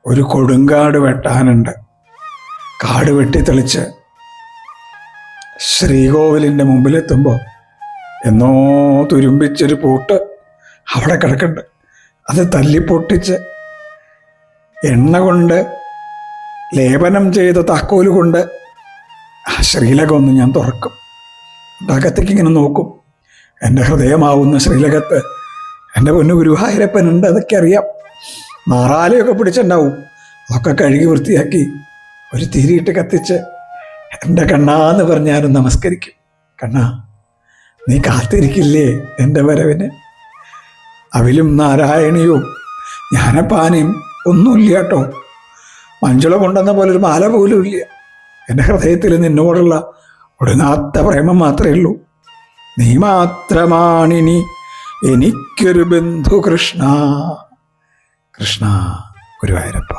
ഒരു കൊടുങ്കാട് വെട്ടാനുണ്ട്. കാട് വെട്ടിത്തെളിച്ച് ശ്രീകോവിലിൻ്റെ മുമ്പിലെത്തുമ്പോൾ എന്നോ തുരുമ്പിച്ചൊരു പൂട്ട് അവിടെ കിടക്കുന്നുണ്ട്. അത് തല്ലിപ്പൊട്ടിച്ച് എണ്ണ കൊണ്ട് ലേപനം ചെയ്ത താക്കോല് കൊണ്ട് ആ ശ്രീലകം ഒന്ന് ഞാൻ തുറക്കും. അകത്തേക്ക് ഇങ്ങനെ നോക്കും. എൻ്റെ ഹൃദയമാവുന്ന ശ്രീലകത്ത് എൻ്റെ പൊന്നു ഗുരുവായൂരപ്പനുണ്ട്. അതൊക്കെ അറിയാം. മാറാലയൊക്കെ പിടിച്ചിട്ടുണ്ടാവും. അതൊക്കെ കഴുകി വൃത്തിയാക്കി ഒരു തിരിയിട്ട് കത്തിച്ച് എൻ്റെ കണ്ണാന്ന് പറഞ്ഞാലും നമസ്കരിക്കും. കണ്ണാ, നീ കാത്തിരിക്കില്ലേ എൻ്റെ വരവിന്? അവിലും നാരായണിയും ജ്ഞാനപ്പാനയും ഒന്നുമില്ല കേട്ടോ. മഞ്ജുള കൊണ്ടുവന്ന പോലെ ഒരു മാല പോലും ഇല്ല. എൻ്റെ ഹൃദയത്തിൽ നിന്നോടുള്ള ഒടുങ്ങാത്ത പ്രേമം മാത്രമേ ഉള്ളൂ. നീ മാത്രമാണിനി എനിക്കൊരു ബന്ധു കൃഷ്ണ. കൃഷ്ണ ഗുരുവായൂരപ്പ.